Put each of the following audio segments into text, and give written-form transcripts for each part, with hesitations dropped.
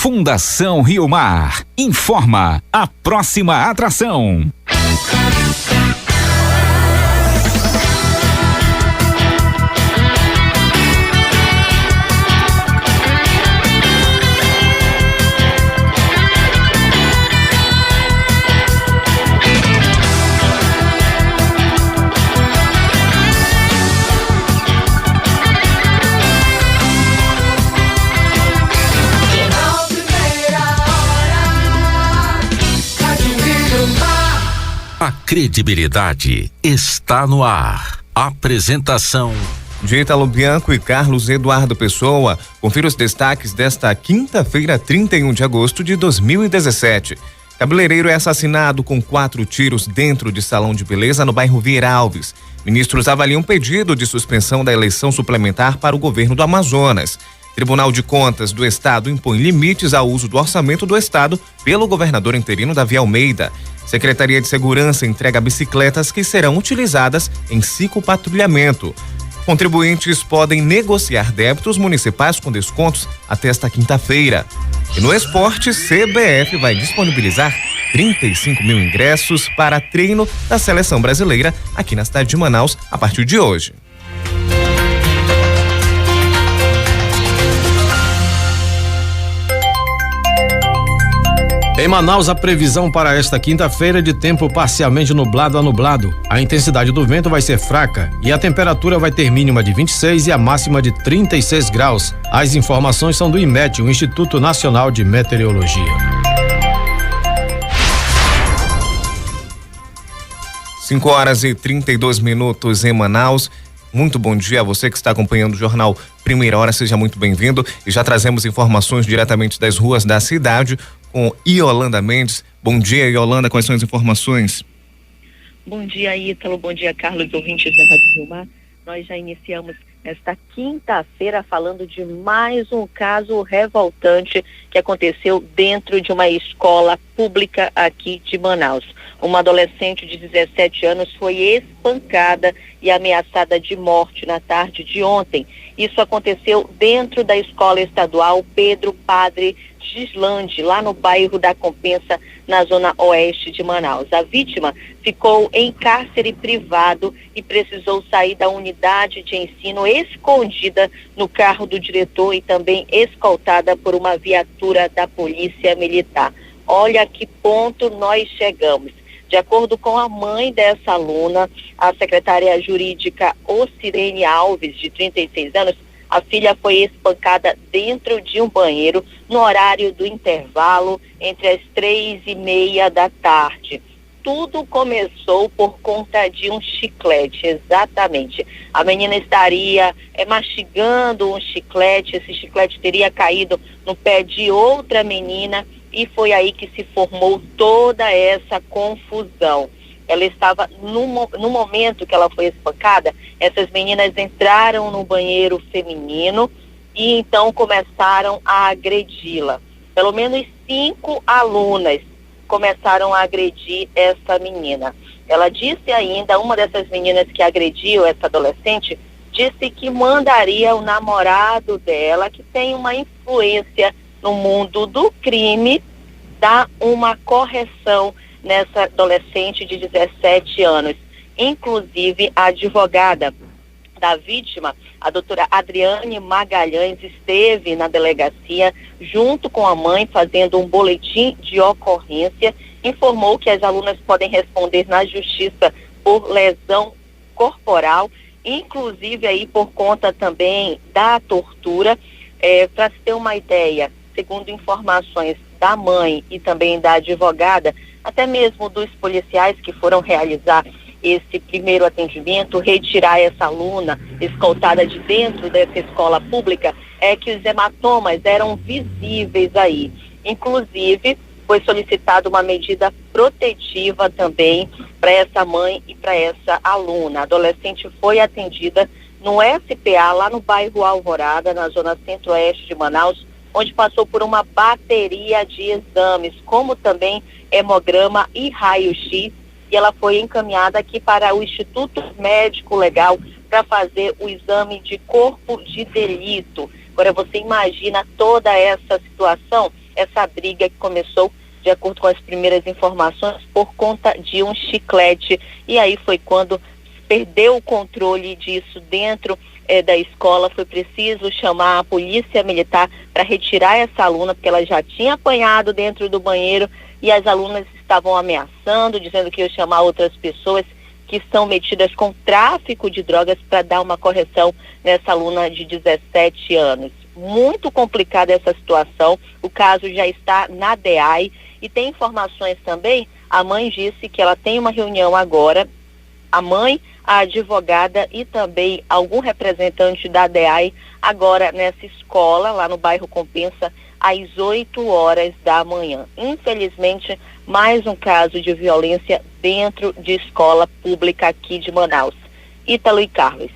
Fundação Rio Mar informa a próxima atração. A credibilidade está no ar. Apresentação de Ítalo Bianco e Carlos Eduardo Pessoa. Confira os destaques desta quinta-feira, 31 de agosto de 2017. Cabeleireiro é assassinado com 4 tiros dentro de salão de beleza no bairro Vieira Alves. Ministros avaliam pedido de suspensão da eleição suplementar para o governo do Amazonas. Tribunal de Contas do Estado impõe limites ao uso do orçamento do Estado pelo governador interino Davi Almeida. Secretaria de Segurança entrega bicicletas que serão utilizadas em ciclopatrulhamento. Contribuintes podem negociar débitos municipais com descontos até esta quinta-feira. E no esporte, CBF vai disponibilizar 35 mil ingressos para treino da seleção brasileira aqui na cidade de Manaus a partir de hoje. Em Manaus, a previsão para esta quinta-feira é de tempo parcialmente nublado a nublado. A intensidade do vento vai ser fraca e a temperatura vai ter mínima de 26 e a máxima de 36 graus. As informações são do IMET, o Instituto Nacional de Meteorologia. 5h32 em Manaus. Muito bom dia a você que está acompanhando o Jornal Primeira Hora, seja muito bem-vindo. E já trazemos informações diretamente das ruas da cidade com Iolanda Mendes. Bom dia, Iolanda, quais são as informações? Bom dia, Ítalo, bom dia, Carlos, ouvintes da Rádio Rio Mar. Nós já iniciamos esta quinta-feira falando de mais um caso revoltante que aconteceu dentro de uma escola pública aqui de Manaus. Uma adolescente de 17 anos foi espancada e ameaçada de morte na tarde de ontem. Isso aconteceu dentro da escola estadual Pedro Padre Gislande, lá no bairro da Compensa, na zona oeste de Manaus. A vítima ficou em cárcere privado e precisou sair da unidade de ensino escondida no carro do diretor e também escoltada por uma viatura da Polícia Militar. Olha a que ponto nós chegamos. De acordo com a mãe dessa aluna, a secretária jurídica Ocirene Alves, de 36 anos, a filha foi espancada dentro de um banheiro no horário do intervalo entre as 3:30 da tarde. Tudo começou por conta de um chiclete, exatamente. A menina estaria mastigando um chiclete, esse chiclete teria caído no pé de outra menina e foi aí que se formou toda essa confusão. Ela estava, no momento que ela foi espancada, essas meninas entraram no banheiro feminino e então começaram a agredi-la. Pelo menos 5 alunas começaram a agredir essa menina. Ela disse ainda, uma dessas meninas que agrediu essa adolescente, disse que mandaria o namorado dela, que tem uma influência no mundo do crime, dar uma correção nessa adolescente de 17 anos. Inclusive, a advogada da vítima, a doutora Adriane Magalhães, esteve na delegacia junto com a mãe fazendo um boletim de ocorrência, informou que as alunas podem responder na justiça por lesão corporal, inclusive aí por conta também da tortura. Para se ter uma ideia, segundo informações da mãe e também da advogada, até mesmo dos policiais que foram realizar esse primeiro atendimento, retirar essa aluna escoltada de dentro dessa escola pública, é que os hematomas eram visíveis aí. Inclusive, foi solicitada uma medida protetiva também para essa mãe e para essa aluna. A adolescente foi atendida no SPA, lá no bairro Alvorada, na zona centro-oeste de Manaus, onde passou por uma bateria de exames, como também hemograma e raio-x, e ela foi encaminhada aqui para o Instituto Médico Legal para fazer o exame de corpo de delito. Agora você imagina toda essa situação, essa briga que começou, de acordo com as primeiras informações, por conta de um chiclete. E aí foi quando perdeu o controle disso dentro da escola. Foi preciso chamar a polícia militar para retirar essa aluna, porque ela já tinha apanhado dentro do banheiro e as alunas estavam ameaçando, dizendo que iam chamar outras pessoas que estão metidas com tráfico de drogas para dar uma correção nessa aluna de 17 anos. Muito complicada essa situação, o caso já está na DEAI e tem informações também. A mãe disse que ela tem uma reunião agora, a mãe, a advogada e também algum representante da DEAI agora nessa escola, lá no bairro Compensa, às 8 horas da manhã. Infelizmente, mais um caso de violência dentro de escola pública aqui de Manaus. Ítalo e Carlos.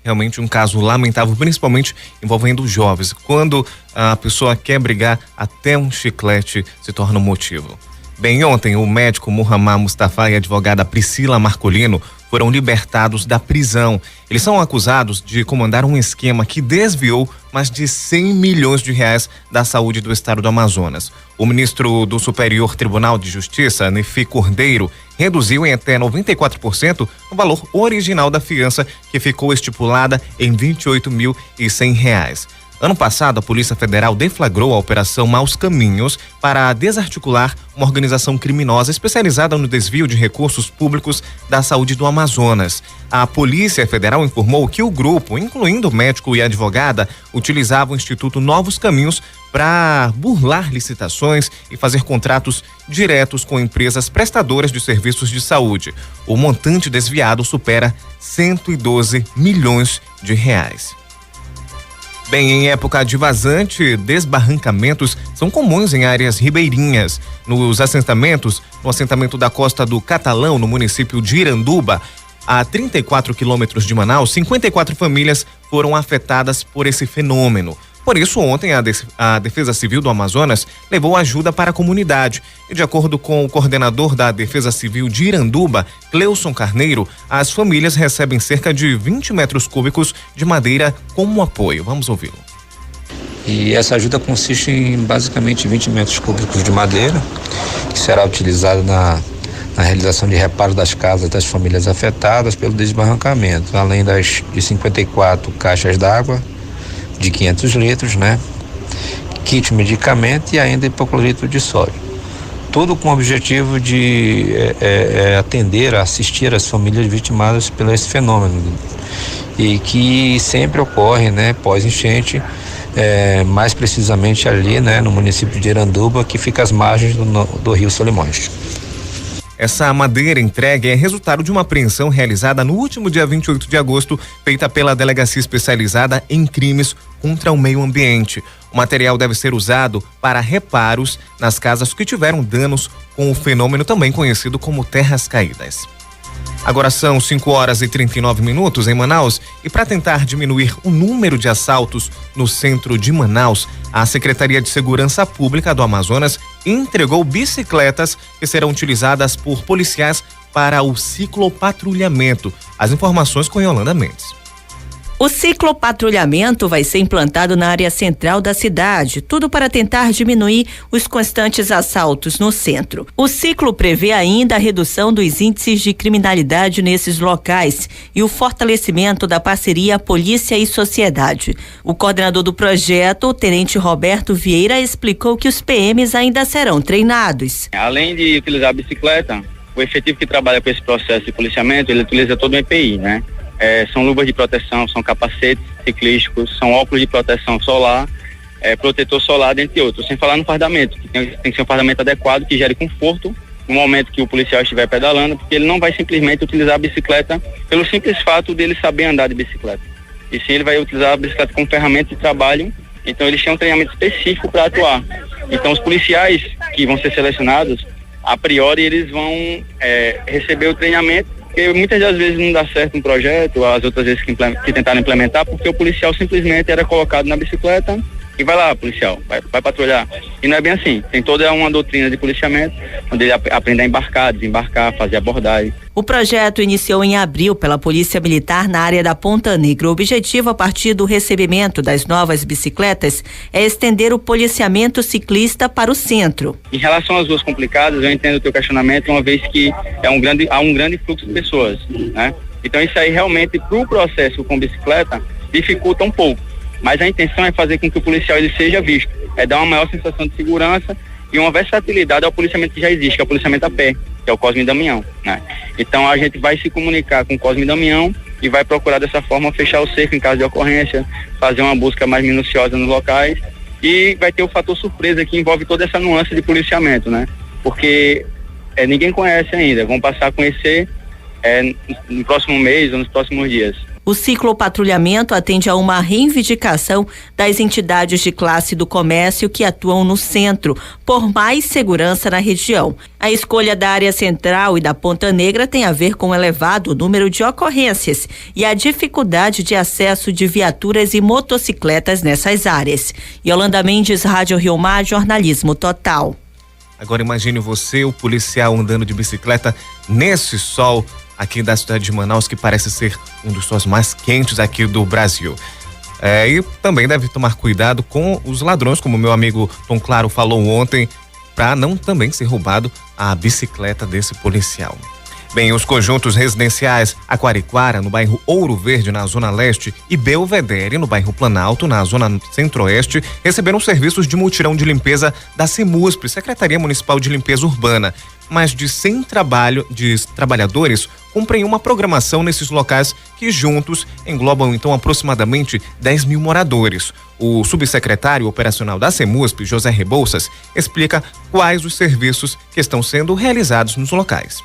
Realmente um caso lamentável, principalmente envolvendo jovens. Quando a pessoa quer brigar, até um chiclete se torna um motivo. Bem, ontem o médico Muhammad Mustafa e a advogada Priscila Marcolino foram libertados da prisão. Eles são acusados de comandar um esquema que desviou mais de 100 milhões de reais da saúde do estado do Amazonas. O ministro do Superior Tribunal de Justiça, Nefi Cordeiro, reduziu em até 94% o valor original da fiança, que ficou estipulada em R$ 28.100. Ano passado, a Polícia Federal deflagrou a Operação Maus Caminhos para desarticular uma organização criminosa especializada no desvio de recursos públicos da saúde do Amazonas. A Polícia Federal informou que o grupo, incluindo o médico e a advogada, utilizava o Instituto Novos Caminhos para burlar licitações e fazer contratos diretos com empresas prestadoras de serviços de saúde. O montante desviado supera 112 milhões de reais. Bem, em época de vazante, desbarrancamentos são comuns em áreas ribeirinhas. No assentamento da Costa do Catalão, no município de Iranduba, a 34 quilômetros de Manaus, 54 famílias foram afetadas por esse fenômeno. Por isso, ontem, a Defesa Civil do Amazonas levou ajuda para a comunidade. E de acordo com o coordenador da Defesa Civil de Iranduba, Cleuson Carneiro, as famílias recebem cerca de 20 metros cúbicos de madeira como apoio. Vamos ouvi-lo. E essa ajuda consiste em basicamente 20 metros cúbicos de madeira, que será utilizada na realização de reparo das casas das famílias afetadas pelo desbarrancamento, além de 54 caixas d'água de 500 litros, né? Kit medicamento e ainda hipoclorito de sódio. Tudo com o objetivo de atender, assistir as famílias vitimadas pelo esse fenômeno. E que sempre ocorre, né? Pós-enchente, mais precisamente ali, né? No município de Iranduba, que fica às margens do rio Solimões. Essa madeira entregue é resultado de uma apreensão realizada no último dia 28 de agosto, feita pela Delegacia Especializada em Crimes contra o Meio Ambiente. O material deve ser usado para reparos nas casas que tiveram danos com o fenômeno também conhecido como terras caídas. Agora são 5h39 em Manaus e para tentar diminuir o número de assaltos no centro de Manaus, a Secretaria de Segurança Pública do Amazonas entregou bicicletas que serão utilizadas por policiais para o ciclopatrulhamento. As informações com Yolanda Mendes. O ciclopatrulhamento vai ser implantado na área central da cidade, tudo para tentar diminuir os constantes assaltos no centro. O ciclo prevê ainda a redução dos índices de criminalidade nesses locais e o fortalecimento da parceria polícia e sociedade. O coordenador do projeto, o tenente Roberto Vieira, explicou que os PMs ainda serão treinados. Além de utilizar a bicicleta, o efetivo que trabalha com esse processo de policiamento, ele utiliza todo o EPI, né? São luvas de proteção, são capacetes ciclísticos, são óculos de proteção solar, protetor solar, dentre outros. Sem falar no fardamento, que tem que ser um fardamento adequado, que gere conforto no momento que o policial estiver pedalando, porque ele não vai simplesmente utilizar a bicicleta pelo simples fato dele saber andar de bicicleta. E sim, ele vai utilizar a bicicleta como ferramenta de trabalho, então eles têm um treinamento específico para atuar. Então os policiais que vão ser selecionados, a priori eles vão receber o treinamento, porque muitas das vezes não dá certo um projeto, as outras vezes que tentaram implementar, porque o policial simplesmente era colocado na bicicleta e vai lá, policial, vai patrulhar. E não é bem assim. Tem toda uma doutrina de policiamento, onde ele aprende a embarcar, desembarcar, fazer abordagem. O projeto iniciou em abril pela Polícia Militar na área da Ponta Negra. O objetivo, a partir do recebimento das novas bicicletas, é estender o policiamento ciclista para o centro. Em relação às ruas complicadas, eu entendo o teu questionamento, uma vez que há um grande fluxo de pessoas, né? Então isso aí realmente, para o processo com bicicleta, dificulta um pouco. Mas a intenção é fazer com que o policial ele seja visto, é dar uma maior sensação de segurança e uma versatilidade ao policiamento que já existe, que é o policiamento a pé, que é o Cosme e Damião, né? Então a gente vai se comunicar com o Cosme e Damião e vai procurar dessa forma fechar o cerco em caso de ocorrência, fazer uma busca mais minuciosa nos locais e vai ter o fator surpresa que envolve toda essa nuance de policiamento, né? Porque ninguém conhece ainda, vão passar a conhecer no próximo mês ou nos próximos dias. O ciclopatrulhamento atende a uma reivindicação das entidades de classe do comércio que atuam no centro, por mais segurança na região. A escolha da área central e da Ponta Negra tem a ver com o elevado número de ocorrências e a dificuldade de acesso de viaturas e motocicletas nessas áreas. Yolanda Mendes, Rádio Rio Mar, Jornalismo Total. Agora imagine você, o policial, andando de bicicleta nesse sol aqui da cidade de Manaus, que parece ser um dos sols mais quentes aqui do Brasil. E também deve tomar cuidado com os ladrões, como meu amigo Tom Claro falou ontem, para não também ser roubado a bicicleta desse policial. Bem, os conjuntos residenciais Aquariquara, no bairro Ouro Verde, na Zona Leste, e Belvedere, no bairro Planalto, na Zona Centro-Oeste, receberam serviços de mutirão de limpeza da CEMUSP, Secretaria Municipal de Limpeza Urbana. Mais de 100 trabalhadores cumprem uma programação nesses locais que juntos englobam então aproximadamente 10 mil moradores. O subsecretário operacional da CEMUSP, José Rebouças, explica quais os serviços que estão sendo realizados nos locais.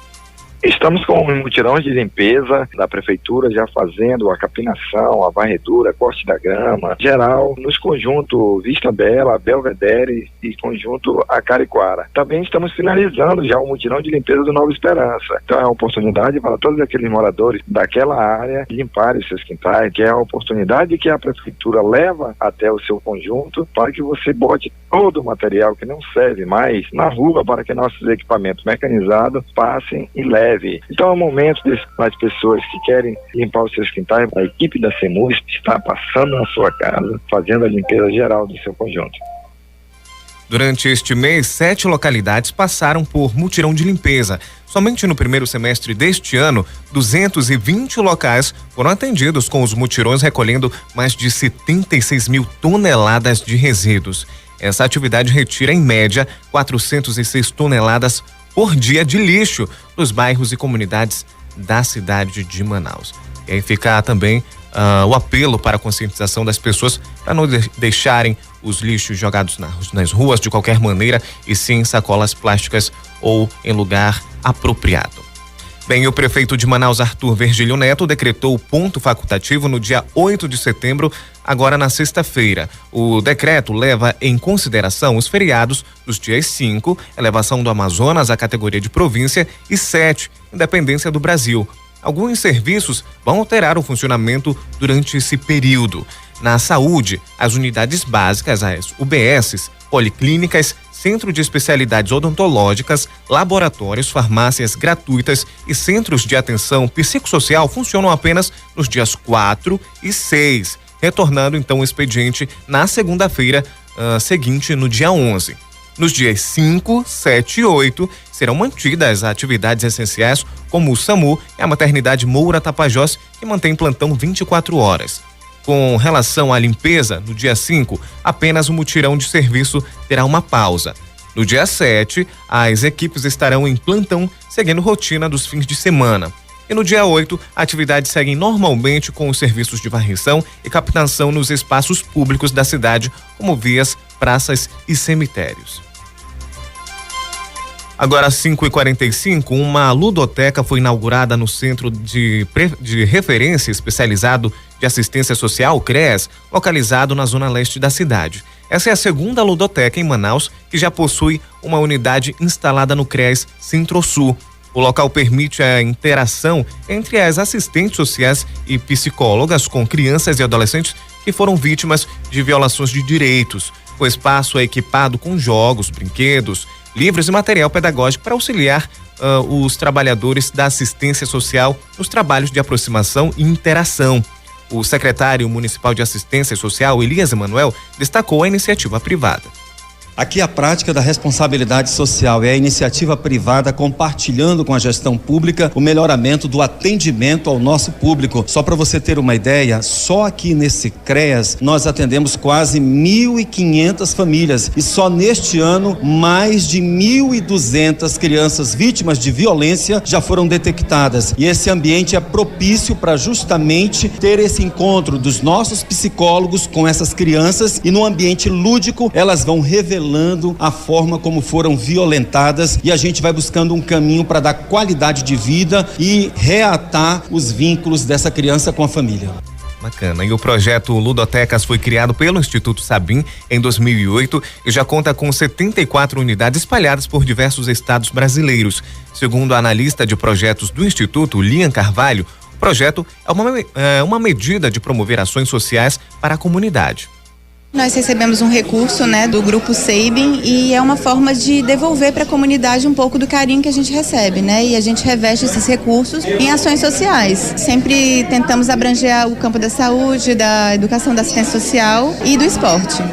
Estamos com mutirões de limpeza da prefeitura, já fazendo a capinação, a varredura, corte da grama, geral, nos conjuntos Vista Bela, Belvedere e conjunto Aquariquara. Também estamos finalizando já o mutirão de limpeza do Nova Esperança. Então é uma oportunidade para todos aqueles moradores daquela área limparem seus quintais, que é a oportunidade que a prefeitura leva até o seu conjunto para que você bote todo o material que não serve mais na rua para que nossos equipamentos mecanizados passem e levem. Então é o momento das pessoas que querem limpar os seus quintais. A equipe da CEMUSP está passando na sua casa, fazendo a limpeza geral do seu conjunto. Durante este mês, 7 localidades passaram por mutirão de limpeza. Somente no primeiro semestre deste ano, 220 locais foram atendidos com os mutirões, recolhendo mais de 76 mil toneladas de resíduos. Essa atividade retira, em média, 406 toneladas por dia de lixo nos bairros e comunidades da cidade de Manaus. E aí fica também o apelo para a conscientização das pessoas para não deixarem os lixos jogados nas ruas de qualquer maneira, e sim em sacolas plásticas ou em lugar apropriado. Bem, o prefeito de Manaus, Arthur Virgílio Neto, decretou o ponto facultativo no dia 8 de setembro, agora na sexta-feira. O decreto leva em consideração os feriados dos dias 5, elevação do Amazonas à categoria de província, e 7, independência do Brasil. Alguns serviços vão alterar o funcionamento durante esse período. Na saúde, as unidades básicas, as UBSs, policlínicas, centro de especialidades odontológicas, laboratórios, farmácias gratuitas e centros de atenção psicossocial funcionam apenas nos dias 4 e 6, retornando então o expediente na segunda-feira seguinte, no dia 11. Nos dias 5, 7 e 8 serão mantidas atividades essenciais como o SAMU e a maternidade Moura Tapajós, que mantém plantão 24 horas. Com relação à limpeza, no dia 5, apenas o mutirão de serviço terá uma pausa. No dia 7, as equipes estarão em plantão, seguindo rotina dos fins de semana. E no dia 8, atividades seguem normalmente com os serviços de varrição e captação nos espaços públicos da cidade, como vias, praças e cemitérios. Agora, 5h45, uma ludoteca foi inaugurada no Centro de Referência Especializado de Assistência Social, CREAS, localizado na zona leste da cidade. Essa é a segunda ludoteca em Manaus que já possui uma unidade instalada no CREAS Centro-Sul. O local permite a interação entre as assistentes sociais e psicólogas com crianças e adolescentes que que foram vítimas de violações de direitos. O espaço é equipado com jogos, brinquedos, livros e material pedagógico para auxiliar os trabalhadores da assistência social nos trabalhos de aproximação e interação. O secretário municipal de assistência social, Elias Emanuel, destacou a iniciativa privada. Aqui a prática da responsabilidade social é a iniciativa privada compartilhando com a gestão pública o melhoramento do atendimento ao nosso público. Só para você ter uma ideia, só aqui nesse CREAS nós atendemos quase 1.500 famílias e só neste ano mais de 1.200 crianças vítimas de violência já foram detectadas. E esse ambiente é propício para justamente ter esse encontro dos nossos psicólogos com essas crianças e no ambiente lúdico elas vão revelando a forma como foram violentadas e a gente vai buscando um caminho para dar qualidade de vida e reatar os vínculos dessa criança com a família. Bacana. E o projeto Ludotecas foi criado pelo Instituto Sabin em 2008 e já conta com 74 unidades espalhadas por diversos estados brasileiros. Segundo a analista de projetos do Instituto, Lian Carvalho, o projeto é uma medida de promover ações sociais para a comunidade. Nós recebemos um recurso, do grupo Sabin e é uma forma de devolver para a comunidade um pouco do carinho que a gente recebe, E a gente reveste esses recursos em ações sociais. Sempre tentamos abranger o campo da saúde, da educação, da assistência social e do esporte.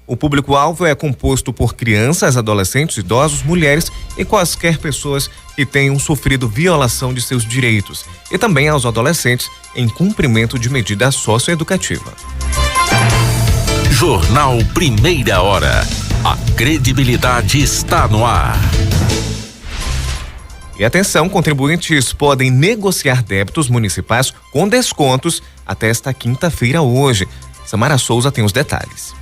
O público-alvo é composto por crianças, adolescentes, idosos, mulheres e quaisquer pessoas que tenham sofrido violação de seus direitos e também aos adolescentes em cumprimento de medida socioeducativa. Jornal Primeira Hora. A credibilidade está no ar. E atenção, contribuintes podem negociar débitos municipais com descontos até esta quinta-feira hoje. Samara Souza tem os detalhes.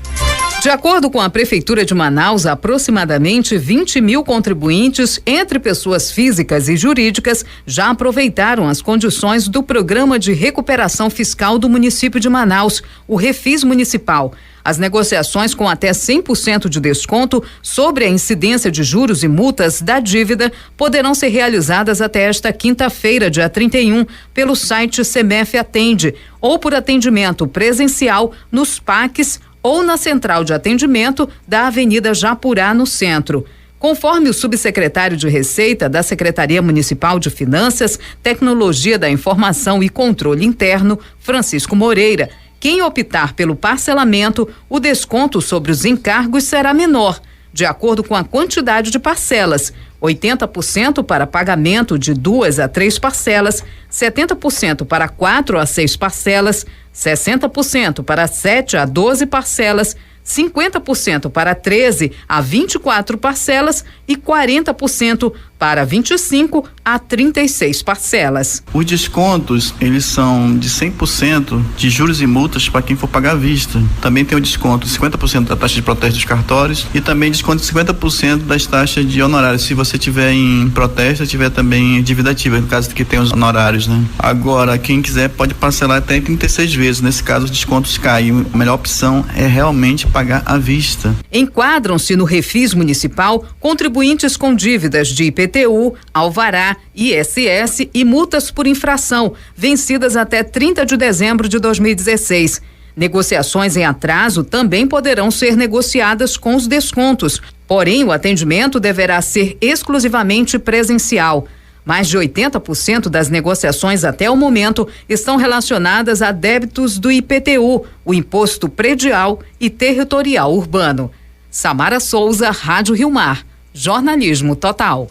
De acordo com a Prefeitura de Manaus, aproximadamente 20 mil contribuintes, entre pessoas físicas e jurídicas, já aproveitaram as condições do Programa de Recuperação Fiscal do município de Manaus, o Refis Municipal. As negociações com até 100% de desconto sobre a incidência de juros e multas da dívida poderão ser realizadas até esta quinta-feira, dia 31, pelo site Semef Atende ou por atendimento presencial nos PACs ou na central de atendimento da Avenida Japurá, no centro. Conforme o subsecretário de Receita da Secretaria Municipal de Finanças, Tecnologia da Informação e Controle Interno, Francisco Moreira, quem optar pelo parcelamento, o desconto sobre os encargos será menor, de acordo com a quantidade de parcelas, 80% para pagamento de 2 a 3 parcelas, 70% para 4 a 6 parcelas, 60% para 7 a 12 parcelas, 50% para 13 a 24 parcelas e 40% para 25 a 36 parcelas. Os descontos, eles são de 100% de juros e multas para quem for pagar à vista. Também tem o desconto de 50% da taxa de protesto dos cartórios e também desconto de 50% das taxas de honorários. Se você tiver em protesto, tiver também em dívida ativa, no caso que tem os honorários, Agora, quem quiser pode parcelar até em 36 vezes. Nesse caso, os descontos caem. A melhor opção é realmente pagar à vista. Enquadram-se no Refis Municipal contribuintes com dívidas de IPTU, alvará, ISS e multas por infração, vencidas até 30 de dezembro de 2016. Negociações em atraso também poderão ser negociadas com os descontos, porém o atendimento deverá ser exclusivamente presencial. Mais de 80% das negociações até o momento estão relacionadas a débitos do IPTU, o Imposto Predial e Territorial Urbano. Samara Souza, Rádio Rio Mar. Jornalismo total.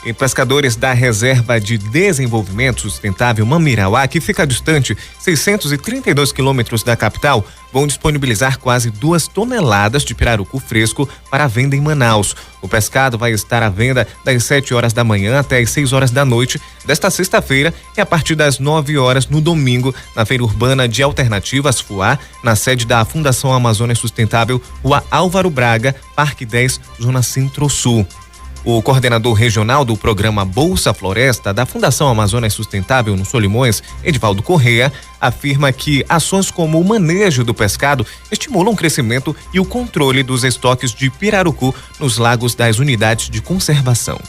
E pescadores da Reserva de Desenvolvimento Sustentável Mamirauá, que fica distante 632 quilômetros da capital, vão disponibilizar quase 2 toneladas de pirarucu fresco para venda em Manaus. O pescado vai estar à venda das 7 horas da manhã até as 6 horas da noite desta sexta-feira e a partir das 9 horas no domingo, na Feira Urbana de Alternativas FUA, na sede da Fundação Amazônia Sustentável, Rua Álvaro Braga, Parque 10, Zona Centro-Sul. O coordenador regional do programa Bolsa Floresta da Fundação Amazônia Sustentável no Solimões, Edivaldo Correia, afirma que ações como o manejo do pescado estimulam o crescimento e o controle dos estoques de pirarucu nos lagos das unidades de conservação.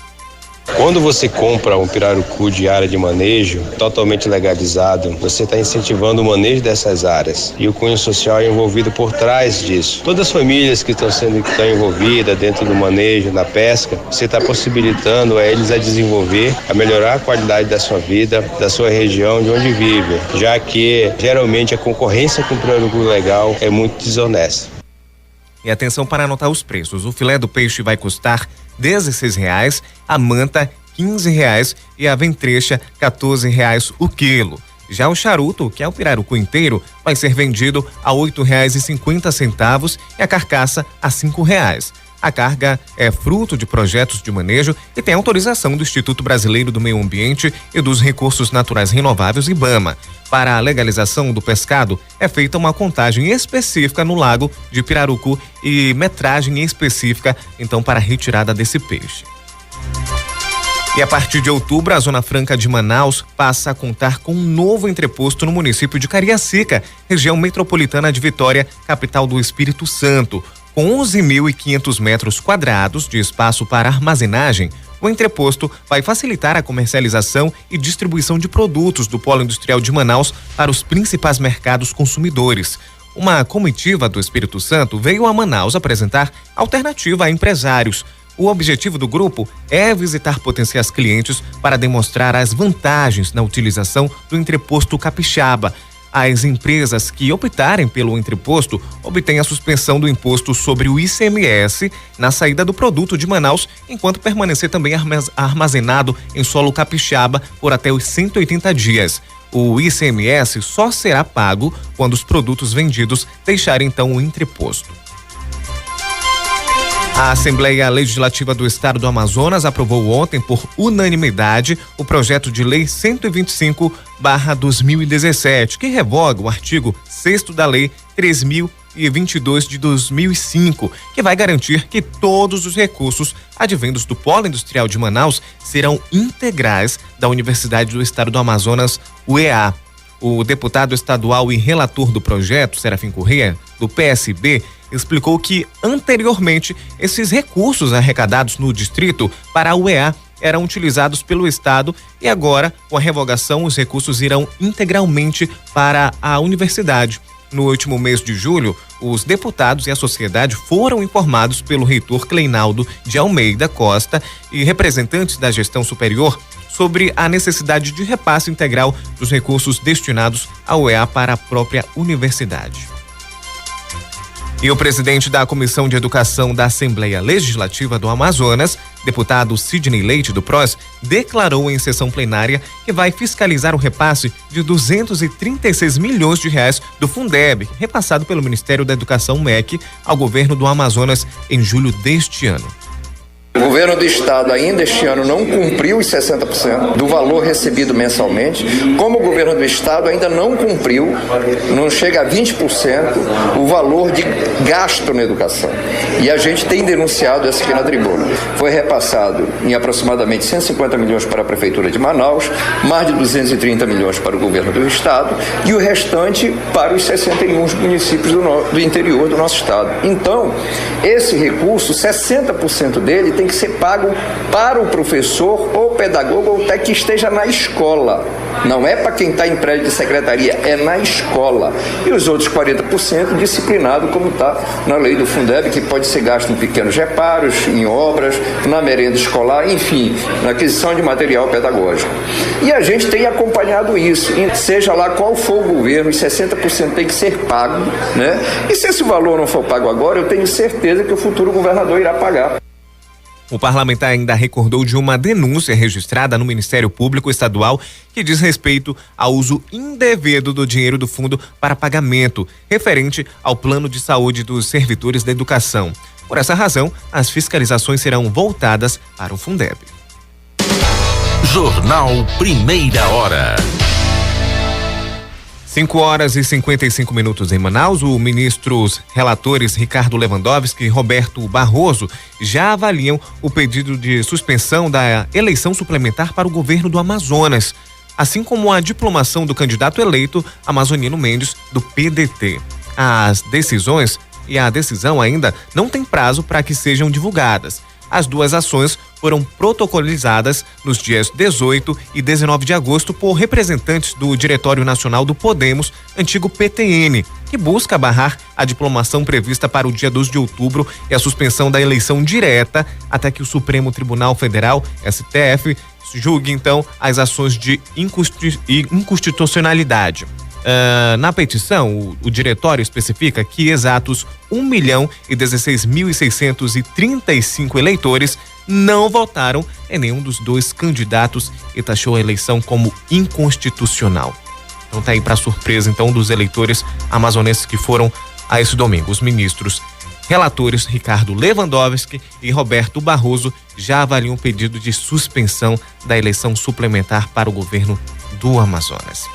Quando você compra um pirarucu de área de manejo totalmente legalizado, você está incentivando o manejo dessas áreas e o cunho social é envolvido por trás disso. Todas as famílias que estão envolvidas dentro do manejo, na pesca, você está possibilitando a eles a desenvolver, a melhorar a qualidade da sua vida, da sua região, de onde vive, já que geralmente a concorrência com o pirarucu legal é muito desonesta. E atenção para anotar os preços. O filé do peixe vai custar R$16, a manta R$15 e a ventrecha R$14 o quilo. Já o charuto, que é o pirarucu inteiro, vai ser vendido a R$8,50 e a carcaça a R$5. A carga é fruto de projetos de manejo e tem autorização do Instituto Brasileiro do Meio Ambiente e dos Recursos Naturais Renováveis, IBAMA. Para a legalização do pescado, é feita uma contagem específica no lago de pirarucu e metragem específica, então, para a retirada desse peixe. E a partir de outubro, a Zona Franca de Manaus passa a contar com um novo entreposto no município de Cariacica, região metropolitana de Vitória, capital do Espírito Santo. Com 11.500 metros quadrados de espaço para armazenagem, o entreposto vai facilitar a comercialização e distribuição de produtos do polo industrial de Manaus para os principais mercados consumidores. Uma comitiva do Espírito Santo veio a Manaus apresentar alternativa a empresários. O objetivo do grupo é visitar potenciais clientes para demonstrar as vantagens na utilização do entreposto capixaba. As empresas que optarem pelo entreposto obtêm a suspensão do imposto sobre o ICMS na saída do produto de Manaus, enquanto permanecer também armazenado em solo capixaba por até os 180 dias. O ICMS só será pago quando os produtos vendidos deixarem então o entreposto. A Assembleia Legislativa do Estado do Amazonas aprovou ontem, por unanimidade, o projeto de lei 125/2017, que revoga o artigo 6º da Lei 3.022 de 2005, que vai garantir que todos os recursos advindos do Polo Industrial de Manaus serão integrais da Universidade do Estado do Amazonas, UEA. O deputado estadual e relator do projeto, Serafim Corrêa, do PSB, explicou que, anteriormente, esses recursos arrecadados no distrito para a UEA eram utilizados pelo Estado e agora, com a revogação, os recursos irão integralmente para a universidade. No último mês de julho, os deputados e a sociedade foram informados pelo reitor Cleinaldo de Almeida Costa e representantes da gestão superior sobre a necessidade de repasse integral dos recursos destinados à UEA para a própria universidade. E o presidente da Comissão de Educação da Assembleia Legislativa do Amazonas, deputado Sidney Leite, do PROS, declarou em sessão plenária que vai fiscalizar o repasse de R$236 milhões do Fundeb, repassado pelo Ministério da Educação, MEC, ao governo do Amazonas em julho deste ano. O governo do estado ainda este ano não cumpriu os 60% do valor recebido mensalmente, como o governo do estado ainda não cumpriu, não chega a 20% o valor de gasto na educação. E a gente tem denunciado isso aqui na tribuna. Foi repassado em aproximadamente 150 milhões para a Prefeitura de Manaus, mais de 230 milhões para o governo do estado e o restante para os 61 municípios do interior do nosso estado. Então, esse recurso, 60% dele tem que ser pago para o professor ou pedagogo ou até que esteja na escola. Não é para quem está em prédio de secretaria, é na escola. E os outros 40% disciplinado, como está na lei do Fundeb, que pode ser gasto em pequenos reparos, em obras, na merenda escolar, enfim, na aquisição de material pedagógico. E a gente tem acompanhado isso, seja lá qual for o governo, os 60% tem que ser pago, né? E se esse valor não for pago agora, eu tenho certeza que o futuro governador irá pagar. O parlamentar ainda recordou de uma denúncia registrada no Ministério Público Estadual que diz respeito ao uso indevido do dinheiro do fundo para pagamento, referente ao plano de saúde dos servidores da educação. Por essa razão, as fiscalizações serão voltadas para o Fundeb. Jornal Primeira Hora. 5h55 em Manaus. O ministros relatores Ricardo Lewandowski e Roberto Barroso já avaliam o pedido de suspensão da eleição suplementar para o governo do Amazonas, assim como a diplomação do candidato eleito Amazonino Mendes, do PDT. As decisões e a decisão ainda não tem prazo para que sejam divulgadas. As duas ações foram protocolizadas nos dias 18 e 19 de agosto por representantes do Diretório Nacional do Podemos, antigo PTN, que busca barrar a diplomação prevista para o dia 12 de outubro e a suspensão da eleição direta até que o Supremo Tribunal Federal, STF, julgue então as ações de inconstitucionalidade. Na petição, o diretório especifica que exatos 1.016.635 eleitores não votaram em nenhum dos dois candidatos e taxou a eleição como inconstitucional. Então tá aí para surpresa então dos eleitores amazonenses que foram a esse domingo. Os ministros relatores Ricardo Lewandowski e Roberto Barroso já avaliam o pedido de suspensão da eleição suplementar para o governo do Amazonas.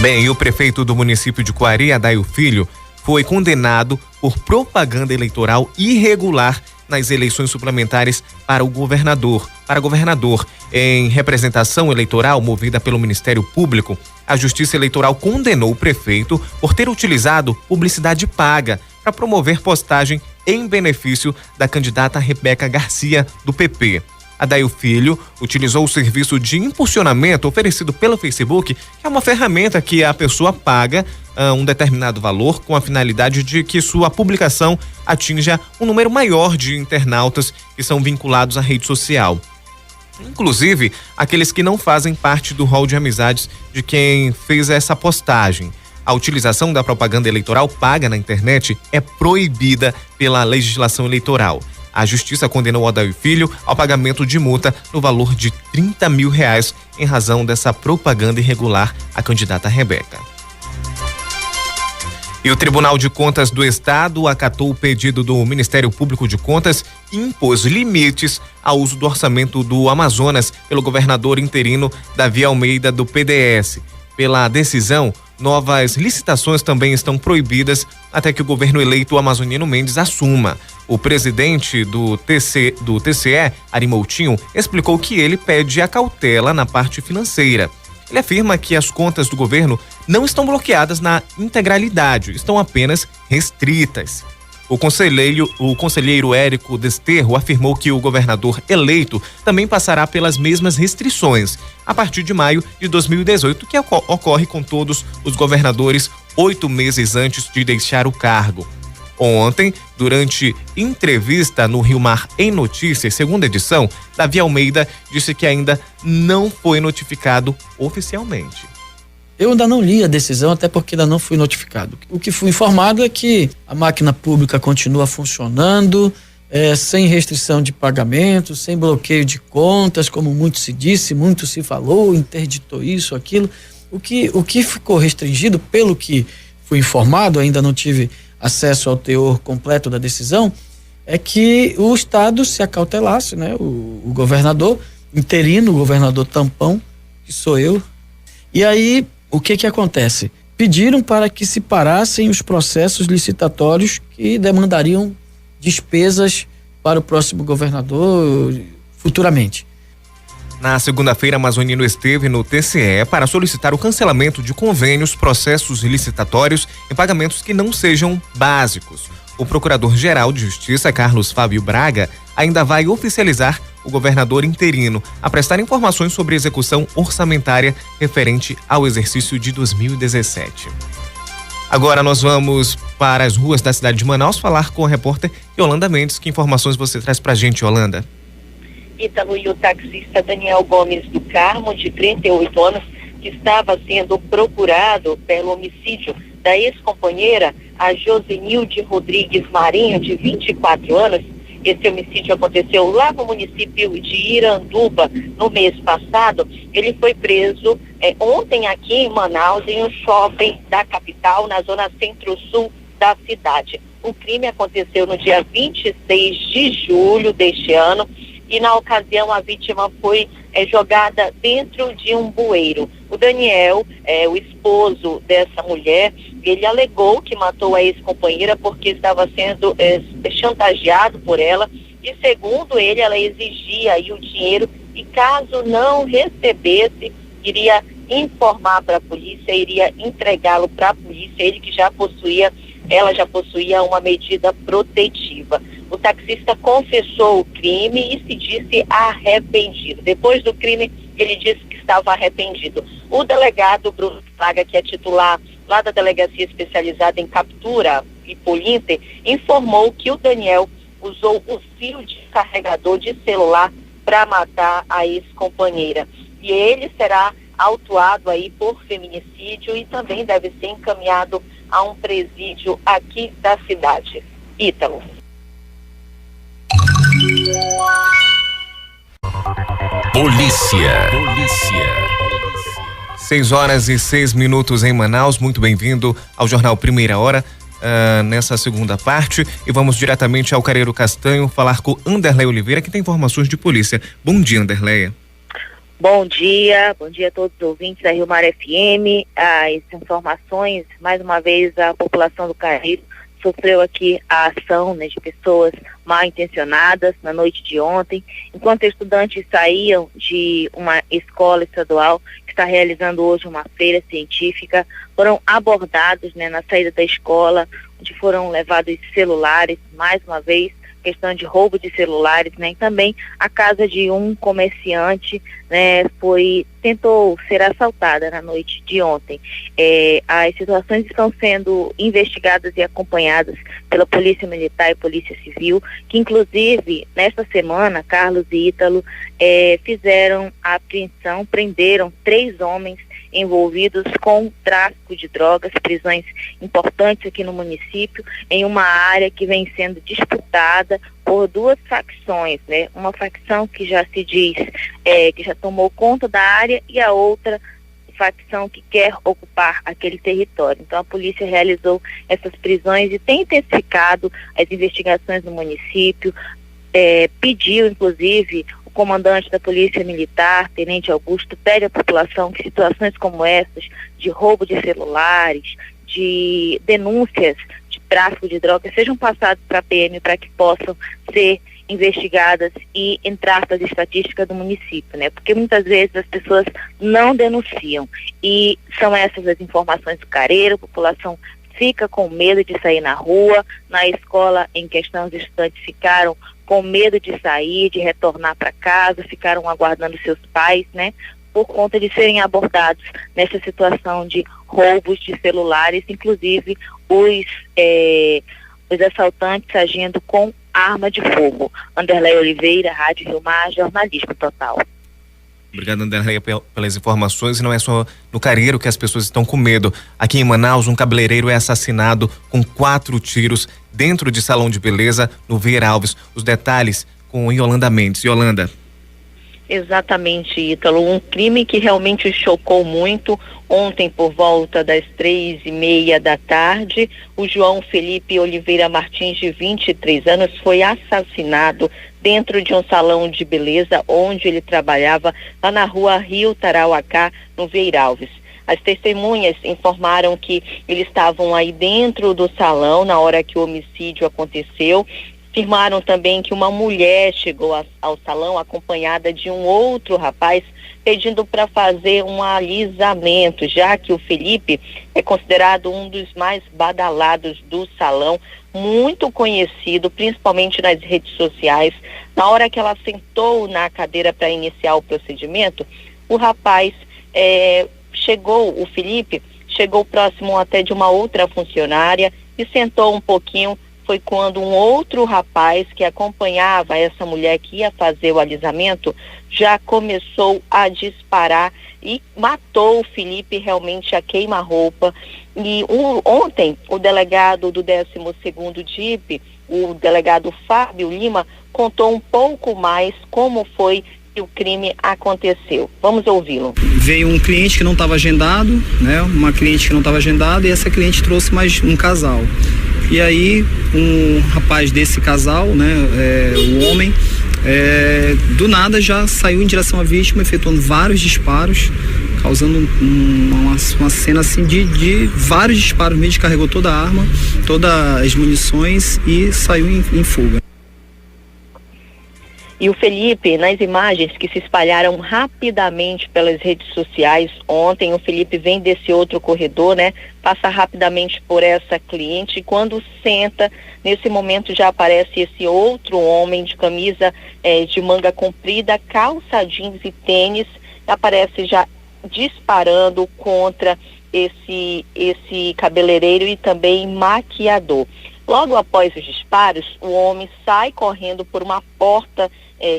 Bem, e o prefeito do município de Coari, Adail Filho, foi condenado por propaganda eleitoral irregular nas eleições suplementares para governador. Em representação eleitoral movida pelo Ministério Público, a Justiça Eleitoral condenou o prefeito por ter utilizado publicidade paga para promover postagem em benefício da candidata Rebeca Garcia, do PP. Adail Filho utilizou o serviço de impulsionamento oferecido pelo Facebook, que é uma ferramenta que a pessoa paga um determinado valor com a finalidade de que sua publicação atinja um número maior de internautas que são vinculados à rede social. Inclusive, aqueles que não fazem parte do hall de amizades de quem fez essa postagem. A utilização da propaganda eleitoral paga na internet é proibida pela legislação eleitoral. A Justiça condenou Adail Filho ao pagamento de multa no valor de R$30 mil em razão dessa propaganda irregular à candidata Rebeca. E o Tribunal de Contas do Estado acatou o pedido do Ministério Público de Contas e impôs limites ao uso do orçamento do Amazonas pelo governador interino Davi Almeida, do PDS. Pela decisão, novas licitações também estão proibidas até que o governo eleito amazoniano Mendes assuma. O presidente do TCE, Ari Moutinho, explicou que ele pede a cautela na parte financeira. Ele afirma que as contas do governo não estão bloqueadas na integralidade, estão apenas restritas. O conselheiro Érico Desterro afirmou que o governador eleito também passará pelas mesmas restrições a partir de maio de 2018, que ocorre com todos os governadores 8 meses antes de deixar o cargo. Ontem, durante entrevista no Rio Mar em Notícias, segunda edição, Davi Almeida disse que ainda não foi notificado oficialmente. Eu ainda não li a decisão, até porque ainda não fui notificado. O que fui informado é que a máquina pública continua funcionando, sem restrição de pagamento, sem bloqueio de contas, como muito se disse, muito se falou, interditou isso, aquilo. O que ficou restringido, pelo que fui informado, ainda não tive acesso ao teor completo da decisão, é que o Estado se acautelasse, né? O governador interino, o governador tampão, que sou eu. E aí, o que acontece? Pediram para que se parassem os processos licitatórios que demandariam despesas para o próximo governador futuramente. Na segunda-feira, Amazonino esteve no TCE para solicitar o cancelamento de convênios, processos licitatórios e pagamentos que não sejam básicos. O Procurador-Geral de Justiça, Carlos Fábio Braga, ainda vai oficializar o governador interino a prestar informações sobre execução orçamentária referente ao exercício de 2017. Agora nós vamos para as ruas da cidade de Manaus falar com a repórter Yolanda Mendes. Que informações você traz pra gente, Yolanda? Ítalo, e o taxista Daniel Gomes do Carmo, de 38 anos, que estava sendo procurado pelo homicídio da ex-companheira, a Josenilde Rodrigues Marinho, de 24 anos. Esse homicídio aconteceu lá no município de Iranduba no mês passado. Ele foi preso ontem aqui em Manaus, em um shopping da capital, na zona centro-sul da cidade. O crime aconteceu no dia 26 de julho deste ano e, na ocasião, a vítima foi jogada dentro de um bueiro. O Daniel, o esposo dessa mulher, ele alegou que matou a ex-companheira porque estava sendo chantageado por ela e, segundo ele, ela exigia aí o dinheiro e, caso não recebesse, iria informar para a polícia, iria entregá-lo para a polícia, ela já possuía uma medida protetiva. o taxista confessou o crime e se disse arrependido. Depois do crime, ele disse que estava arrependido. O delegado Bruno Fraga, que é titular lá da Delegacia Especializada em Captura e Polícia, informou que o Daniel usou o fio de carregador de celular para matar a ex-companheira. E ele será autuado aí por feminicídio e também deve ser encaminhado a um presídio aqui da cidade. Ítalo. Polícia. 6h06 em Manaus. Muito bem-vindo ao Jornal Primeira Hora, nessa segunda parte. E vamos diretamente ao Careiro Castanho falar com Anderleia Oliveira, que tem informações de polícia. Bom dia, Anderleia. Bom dia a todos os ouvintes da Rio Mar FM. As informações, mais uma vez, a população do Careiro sofreu aqui a ação, né, de pessoas mal intencionadas na noite de ontem, enquanto estudantes saíam de uma escola estadual que está realizando hoje uma feira científica, foram abordados, né, na saída da escola, onde foram levados celulares, mais uma vez, questão de roubo de celulares, né, e também a casa de um comerciante, né, tentou ser assaltada na noite de ontem. As situações estão sendo investigadas e acompanhadas pela Polícia Militar e Polícia Civil, que inclusive nesta semana, Carlos e Ítalo, fizeram a apreensão, prenderam 3 homens envolvidos com tráfico de drogas, prisões importantes aqui no município, em uma área que vem sendo disputada por 2 facções, né? Uma facção que já se diz que já tomou conta da área e a outra facção que quer ocupar aquele território. Então a polícia realizou essas prisões e tem intensificado as investigações no município, pediu inclusive o comandante da Polícia Militar, Tenente Augusto, pede à população que situações como essas, de roubo de celulares, de denúncias de tráfico de drogas, sejam passadas para a PM para que possam ser investigadas e entrar para as estatísticas do município, né? Porque muitas vezes as pessoas não denunciam e são essas as informações do Careiro, a população fica com medo de sair na rua. Na escola em questão, os estudantes ficaram com medo de sair, de retornar para casa, ficaram aguardando seus pais, né? Por conta de serem abordados nessa situação de roubos de celulares, inclusive os assaltantes agindo com arma de fogo. Anderleia Oliveira, Rádio Rio Mar, jornalismo total. Obrigado, Anderleia, pelas informações. E não é só no Careiro que as pessoas estão com medo. Aqui em Manaus, um cabeleireiro é assassinado com 4 tiros dentro de salão de beleza no Vieira Alves. Os detalhes com Yolanda Mendes. Yolanda. Exatamente, Ítalo. Um crime que realmente chocou muito. Ontem, por volta das 3:30 da tarde, o João Felipe Oliveira Martins, de 23 anos, foi assassinado dentro de um salão de beleza onde ele trabalhava, lá na rua Rio Tarauacá, no Vieira Alves. As testemunhas informaram que eles estavam aí dentro do salão na hora que o homicídio aconteceu. Afirmaram também que uma mulher chegou ao salão acompanhada de um outro rapaz pedindo para fazer um alisamento, já que o Felipe é considerado um dos mais badalados do salão, muito conhecido, principalmente nas redes sociais. Na hora que ela sentou na cadeira para iniciar o procedimento, o rapaz o Felipe chegou próximo até de uma outra funcionária e sentou um pouquinho. Foi quando um outro rapaz que acompanhava essa mulher que ia fazer o alisamento já começou a disparar e matou o Felipe realmente a queima-roupa. E ontem o delegado do 12º DIP, o delegado Fábio Lima, contou um pouco mais como foi que o crime aconteceu. Vamos ouvi-lo. Veio um cliente que não estava agendado, né? Uma cliente que não estava agendada, e essa cliente trouxe mais um casal. E aí um rapaz desse casal, né, o homem, do nada já saiu em direção à vítima, efetuando vários disparos, causando uma cena assim de vários disparos mesmo. Carregou toda a arma, todas as munições e saiu em fuga. E o Felipe, nas imagens que se espalharam rapidamente pelas redes sociais ontem, o Felipe vem desse outro corredor, né? Passa rapidamente por essa cliente e quando senta, nesse momento já aparece esse outro homem de camisa de manga comprida, calça jeans e tênis, aparece já disparando contra esse cabeleireiro e também maquiador. Logo após os disparos, o homem sai correndo por uma porta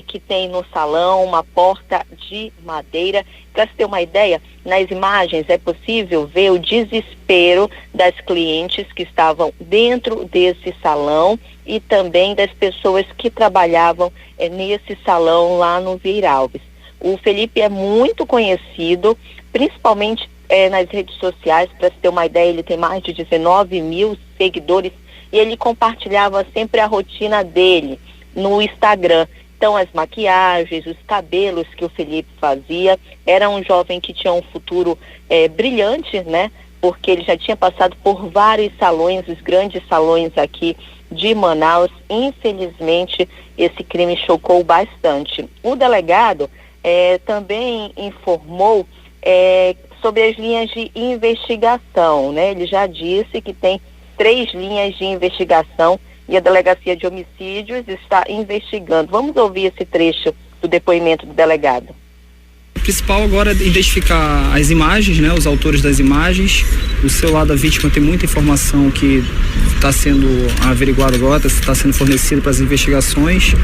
que tem no salão, uma porta de madeira. Para se ter uma ideia, nas imagens é possível ver o desespero das clientes que estavam dentro desse salão e também das pessoas que trabalhavam nesse salão lá no Vieira Alves. O Felipe é muito conhecido, principalmente nas redes sociais. Para se ter uma ideia, ele tem mais de 19 mil seguidores e ele compartilhava sempre a rotina dele no Instagram. Então, as maquiagens, os cabelos que o Felipe fazia. Era um jovem que tinha um futuro brilhante, né? Porque ele já tinha passado por vários salões, os grandes salões aqui de Manaus. Infelizmente, esse crime chocou bastante. O delegado também informou sobre as linhas de investigação, né? Ele já disse que tem 3 linhas de investigação e a Delegacia de Homicídios está investigando. Vamos ouvir esse trecho do depoimento do delegado. O principal agora é identificar as imagens, né, os autores das imagens. O celular da vítima tem muita informação que está sendo averiguado agora, está sendo fornecido para as investigações.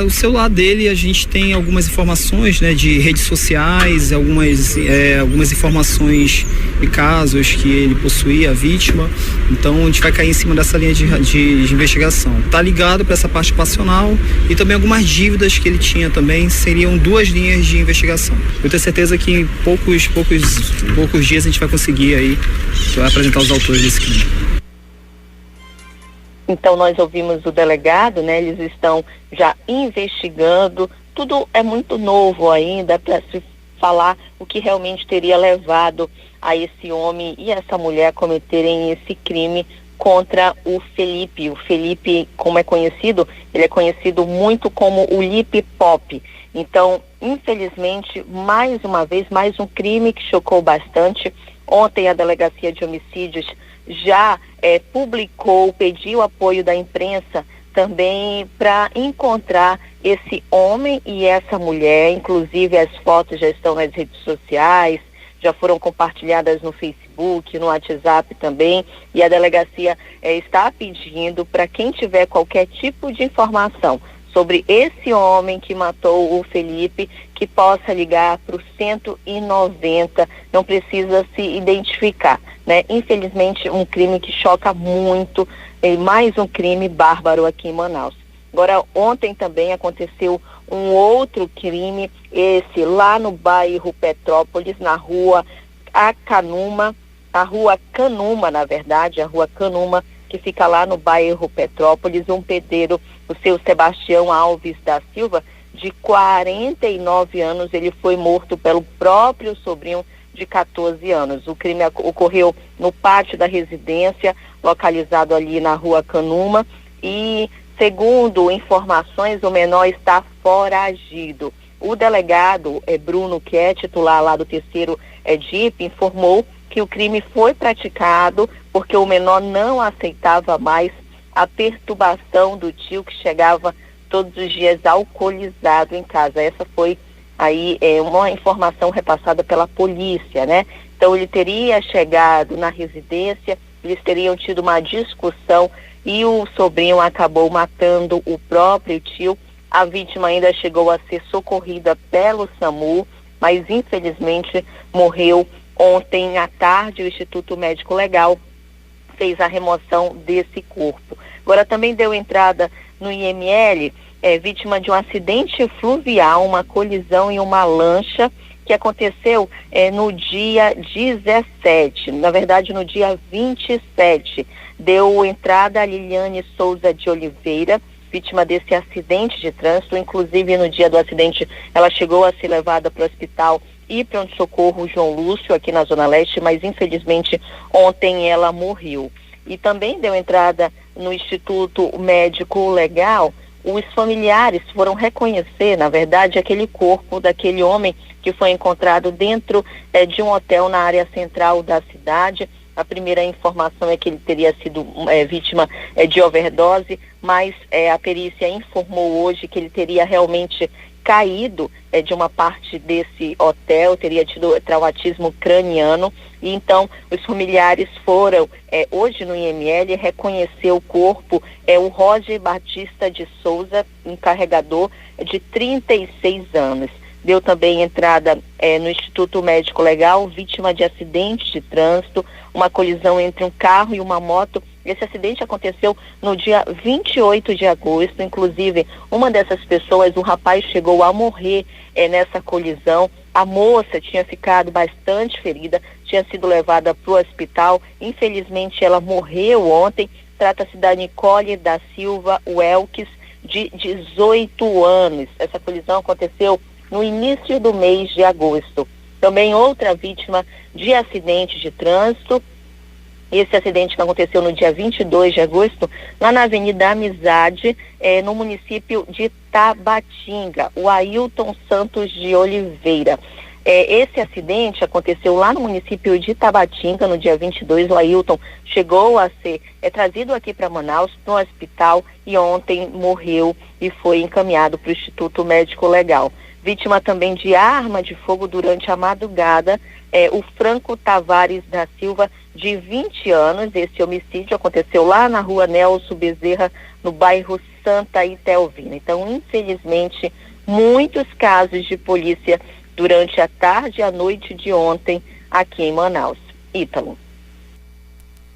O celular dele, a gente tem algumas informações, né, de redes sociais, algumas informações e casos que ele possuía, a vítima. Então a gente vai cair em cima dessa linha de investigação. Está ligado para essa parte passional e também algumas dívidas que ele tinha também, seriam 2 linhas de investigação. Eu tenho certeza que em poucos dias a gente vai conseguir aí apresentar os autores desse crime. Então nós ouvimos o delegado, né? Eles estão já investigando. Tudo é muito novo ainda para se falar o que realmente teria levado a esse homem e essa mulher a cometerem esse crime contra o Felipe. O Felipe, como é conhecido, ele é conhecido muito como o Lip Pop. Então, infelizmente, mais uma vez, mais um crime que chocou bastante. Ontem a Delegacia de Homicídios já pediu apoio da imprensa também para encontrar esse homem e essa mulher. Inclusive as fotos já estão nas redes sociais, já foram compartilhadas no Facebook, no WhatsApp também, e a delegacia está pedindo para quem tiver qualquer tipo de informação sobre esse homem que matou o Felipe, que possa ligar para o 190, não precisa se identificar, né? Infelizmente, um crime que choca muito, mais um crime bárbaro aqui em Manaus. Agora, ontem também aconteceu um outro crime, esse lá no bairro Petrópolis, na rua Canuma, a rua Canuma, que fica lá no bairro Petrópolis. Um pedreiro, o seu Sebastião Alves da Silva, de 49 anos, ele foi morto pelo próprio sobrinho de 14 anos. O crime ocorreu no pátio da residência, localizado ali na rua Canuma, e segundo informações, o menor está foragido. O delegado Bruno, que é titular lá do 3º DIP, informou que o crime foi praticado porque o menor não aceitava mais a perturbação do tio, que chegava todos os dias alcoolizado em casa. Essa foi aí uma informação repassada pela polícia, né? Então ele teria chegado na residência, eles teriam tido uma discussão e o sobrinho acabou matando o próprio tio. A vítima ainda chegou a ser socorrida pelo SAMU, mas infelizmente morreu ontem à tarde. O Instituto Médico Legal fez a remoção desse corpo. Agora também deu entrada no IML, vítima de um acidente fluvial, uma colisão em uma lancha que aconteceu no dia 17, na verdade no dia 27. Deu entrada a Liliane Souza de Oliveira, vítima desse acidente de trânsito. Inclusive no dia do acidente ela chegou a ser levada para o hospital e pronto-socorro João Lúcio, aqui na Zona Leste, mas infelizmente ontem ela morreu. E também deu entrada no Instituto Médico Legal os familiares foram reconhecer, na verdade, aquele corpo daquele homem que foi encontrado dentro de um hotel na área central da cidade. A primeira informação é que ele teria sido vítima de overdose, mas a perícia informou hoje que ele teria realmente caído de uma parte desse hotel, teria tido traumatismo craniano, e então os familiares foram hoje no IML reconhecer o corpo, o Roger Batista de Souza, um carregador de 36 anos. Deu também entrada no Instituto Médico Legal, vítima de acidente de trânsito, uma colisão entre um carro e uma moto. Esse acidente aconteceu no dia 28 de agosto, inclusive uma dessas pessoas, o rapaz chegou a morrer nessa colisão. A moça tinha ficado bastante ferida, tinha sido levada para o hospital, infelizmente ela morreu ontem. Trata-se da Nicole da Silva Welkes, de 18 anos. Essa colisão aconteceu no início do mês de agosto. Também outra vítima de acidente de trânsito. Esse acidente que aconteceu no dia 22 de agosto, lá na Avenida Amizade, no município de Tabatinga, o Ailton Santos de Oliveira. Esse acidente aconteceu lá no município de Tabatinga, no dia 22. O Ailton chegou a ser trazido aqui para Manaus, no hospital, e ontem morreu e foi encaminhado para o Instituto Médico Legal. Vítima também de arma de fogo durante a madrugada, o Franco Tavares da Silva, de 20 anos. Esse homicídio aconteceu lá na rua Nelson Bezerra, no bairro Santa Itelvina. Então, infelizmente, muitos casos de polícia durante a tarde e a noite de ontem aqui em Manaus. Ítalo.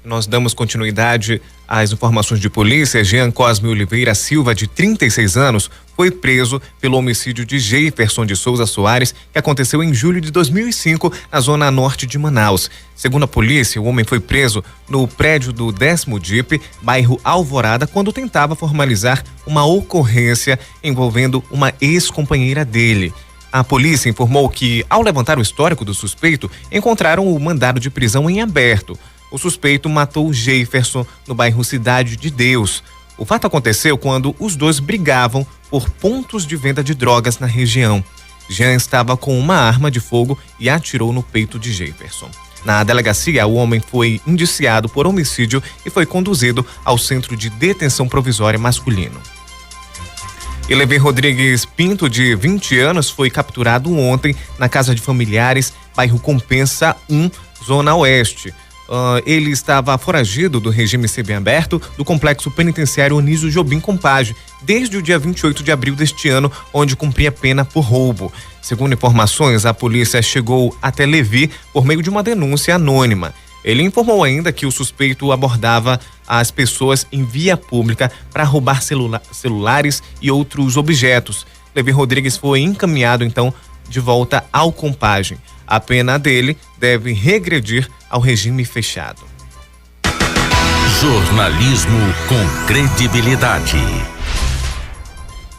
Nós damos continuidade às informações de polícia. Jean Cosme Oliveira Silva, de 36 anos, foi preso pelo homicídio de Jefferson de Souza Soares, que aconteceu em julho de 2005, na zona norte de Manaus. Segundo a polícia, o homem foi preso no prédio do 10º DIP, bairro Alvorada, quando tentava formalizar uma ocorrência envolvendo uma ex-companheira dele. A polícia informou que, ao levantar o histórico do suspeito, encontraram o mandado de prisão em aberto. O suspeito matou Jefferson no bairro Cidade de Deus. O fato aconteceu quando os dois brigavam por pontos de venda de drogas na região. Jean estava com uma arma de fogo e atirou no peito de Jefferson. Na delegacia, o homem foi indiciado por homicídio e foi conduzido ao Centro de Detenção Provisória Masculino. Elever Rodrigues Pinto, de 20 anos, foi capturado ontem na casa de familiares, bairro Compensa 1, Zona Oeste. Ele estava foragido do regime semiaberto do complexo penitenciário Onísio Jobim Compage desde o dia 28 de abril deste ano, onde cumpria pena por roubo. Segundo informações, a polícia chegou até Levi por meio de uma denúncia anônima. Ele informou ainda que o suspeito abordava as pessoas em via pública para roubar celulares e outros objetos. Levi Rodrigues foi encaminhado então de volta ao Compage. A pena dele deve regredir ao regime fechado. Jornalismo com credibilidade.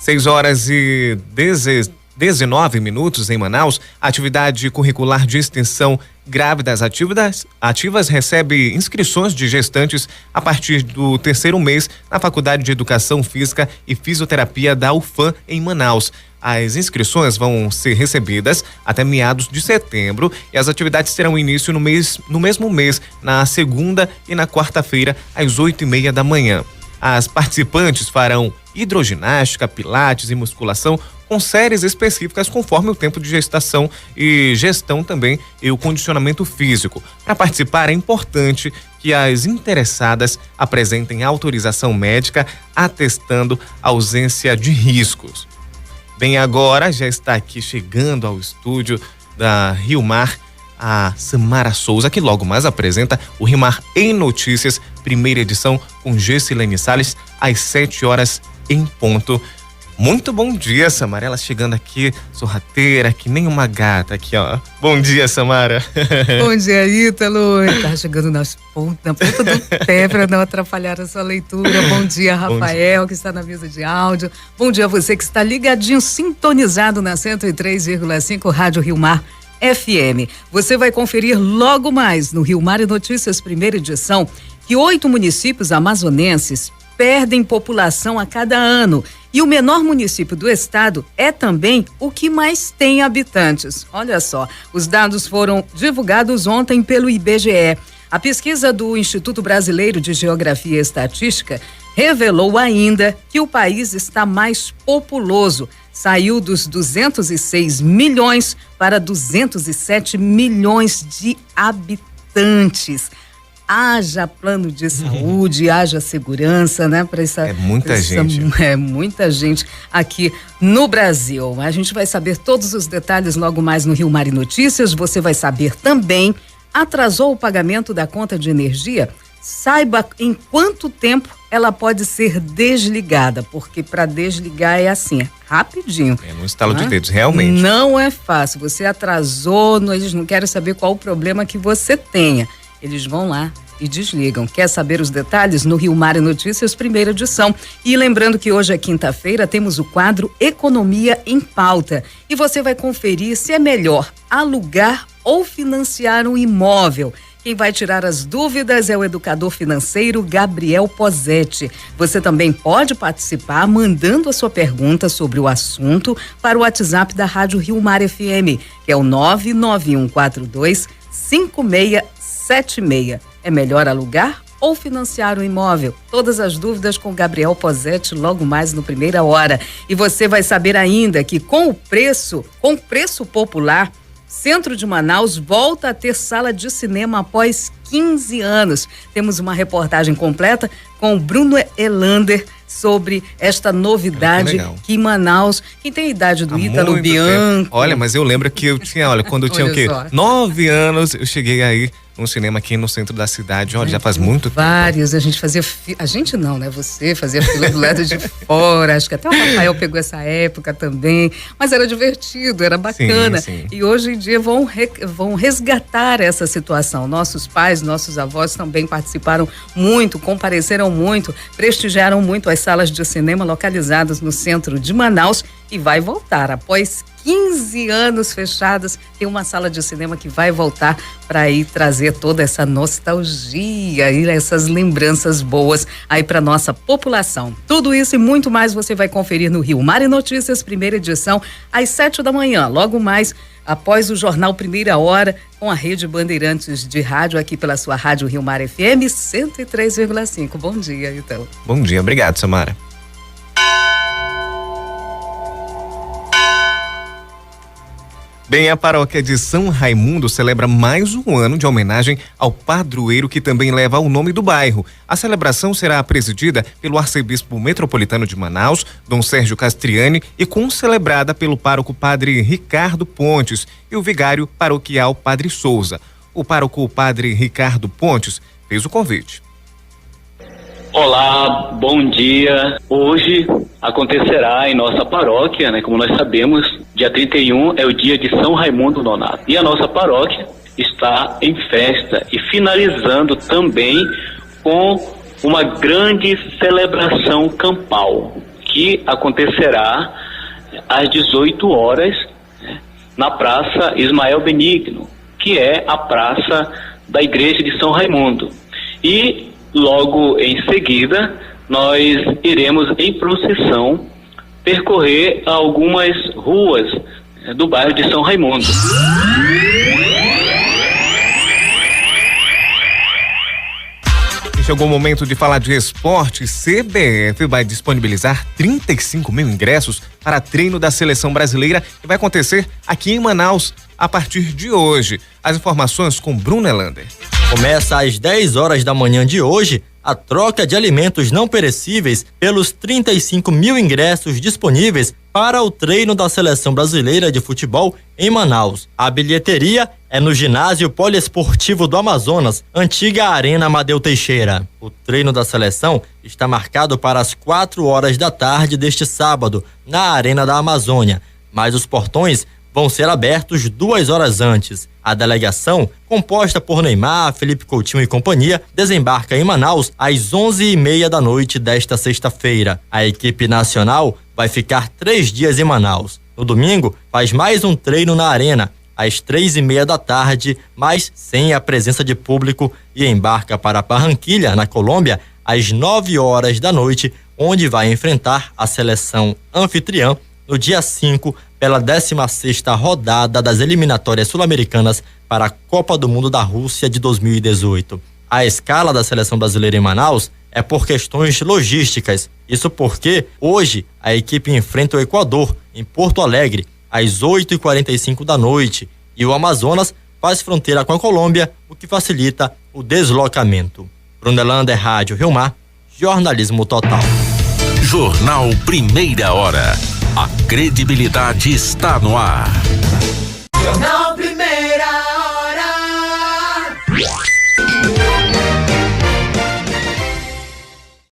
6h19 em Manaus. A atividade curricular de extensão Grávidas Ativas recebe inscrições de gestantes a partir do 3º mês na Faculdade de Educação Física e Fisioterapia da UFAM em Manaus. As inscrições vão ser recebidas até meados de setembro e as atividades terão início no mesmo mês, na segunda e na quarta-feira, às 8h30 da manhã. As participantes farão hidroginástica, pilates e musculação com séries específicas conforme o tempo de gestação e gestão também e o condicionamento físico. Para participar é importante que as interessadas apresentem autorização médica atestando ausência de riscos. Bem, agora já está aqui chegando ao estúdio da Rio Mar a Samara Souza, que logo mais apresenta o Rio Mar em Notícias, primeira edição, com Gessilene Salles, às 7h em ponto. Muito bom dia, Samara. Ela chegando aqui, sorrateira, que nem uma gata aqui, ó. Bom dia, Samara. Bom dia, Ítalo. Tá chegando na ponta do pé para não atrapalhar a sua leitura. Bom dia, Rafael, que está na mesa de áudio. Bom dia a você que está ligadinho, sintonizado na 103,5 Rádio Rio Mar FM. Você vai conferir logo mais no Rio Mar e Notícias, primeira edição, que 8 municípios amazonenses perdem população a cada ano. E o menor município do estado é também o que mais tem habitantes. Olha só, os dados foram divulgados ontem pelo IBGE. A pesquisa do Instituto Brasileiro de Geografia e Estatística revelou ainda que o país está mais populoso. Saiu dos 206 milhões para 207 milhões de habitantes. Haja plano de saúde, haja segurança, né? É muita gente. É muita gente aqui no Brasil. A gente vai saber todos os detalhes logo mais no Rio Mar e Notícias. Você vai saber também, atrasou o pagamento da conta de energia? Saiba em quanto tempo ela pode ser desligada, porque para desligar é assim, rapidinho. É no estalo de dedos, realmente. Não é fácil. Você atrasou, eles não querem saber qual o problema que você tenha. Eles vão lá e desligam. Quer saber os detalhes? No Rio Mar e Notícias, primeira edição. E lembrando que hoje é quinta-feira, temos o quadro Economia em Pauta. E você vai conferir se é melhor alugar ou financiar um imóvel. Quem vai tirar as dúvidas é o educador financeiro Gabriel Posetti. Você também pode participar mandando a sua pergunta sobre o assunto para o WhatsApp da Rádio Rio Mar FM, que é o 991425676. É melhor alugar ou financiar um imóvel? Todas as dúvidas com Gabriel Posetti logo mais no Primeira Hora. E você vai saber ainda que com preço popular, Centro de Manaus volta a ter sala de cinema após 15 anos. Temos uma reportagem completa com o Bruno Elander sobre esta novidade que em Manaus, quem tem a idade do Ítalo Bianco. Olha, mas eu lembro que eu tinha, quando eu tinha o quê? 9 anos, eu cheguei aí num cinema aqui no centro da cidade. Olha, já faz muito tempo. Vários, a gente fazia, a gente não, né? Você fazia fila do lado de fora, acho que até o Rafael pegou essa época também, mas era divertido, era bacana. Sim. E hoje em dia vão resgatar essa situação. Nossos pais, nossos avós também participaram muito, compareceram muito, prestigiaram muito as salas de cinema localizadas no centro de Manaus e vai voltar. Após 15 anos fechadas, tem uma sala de cinema que vai voltar para ir trazer toda essa nostalgia e essas lembranças boas aí para nossa população. Tudo isso e muito mais você vai conferir no Rio Mar e Notícias, primeira edição, às 7 da manhã, logo mais após o jornal Primeira Hora, com a Rede Bandeirantes de Rádio, aqui pela sua Rádio Rio Mar FM 103,5. Bom dia, então. Bom dia, obrigado, Samara. Bem, a paróquia de São Raimundo celebra mais um ano de homenagem ao padroeiro que também leva o nome do bairro. A celebração será presidida pelo arcebispo metropolitano de Manaus, Dom Sérgio Castriani, e concelebrada pelo pároco Padre Ricardo Pontes e o vigário paroquial Padre Souza. O pároco Padre Ricardo Pontes fez o convite. Olá, bom dia. Hoje acontecerá em nossa paróquia, como nós sabemos, dia 31 é o dia de São Raimundo Nonato. E a nossa paróquia está em festa e finalizando também com uma grande celebração campal, que acontecerá às 18 horas na Praça Ismael Benigno, que é a praça da Igreja de São Raimundo. E logo em seguida, nós iremos em procissão percorrer algumas ruas do bairro de São Raimundo. Chegou o momento de falar de esporte. CBF vai disponibilizar 35 mil ingressos para treino da seleção brasileira que vai acontecer aqui em Manaus a partir de hoje. As informações com Bruno Elander. Começa às 10 horas da manhã de hoje a troca de alimentos não perecíveis pelos 35 mil ingressos disponíveis para o treino da Seleção Brasileira de Futebol em Manaus. A bilheteria é no Ginásio Poliesportivo do Amazonas, antiga Arena Amadeu Teixeira. O treino da seleção está marcado para as 4 horas da tarde deste sábado, na Arena da Amazônia, mas os portões vão ser abertos 2 horas antes. A delegação, composta por Neymar, Felipe Coutinho e companhia, desembarca em Manaus às 11h30 da noite desta sexta-feira. A equipe nacional vai ficar 3 dias em Manaus. No domingo, faz mais um treino na Arena, às 3h30 da tarde, mas sem a presença de público, e embarca para Barranquilha, na Colômbia, às 9 horas da noite, onde vai enfrentar a seleção anfitriã no dia 5 pela 16ª rodada das eliminatórias sul-americanas para a Copa do Mundo da Rússia de 2018. A escala da seleção brasileira em Manaus é por questões logísticas. Isso porque hoje a equipe enfrenta o Equador em Porto Alegre às 8h45 da noite e o Amazonas faz fronteira com a Colômbia, o que facilita o deslocamento. Brunelander, Rádio Rio Mar, jornalismo total. Jornal Primeira Hora. A credibilidade está no ar. Jornal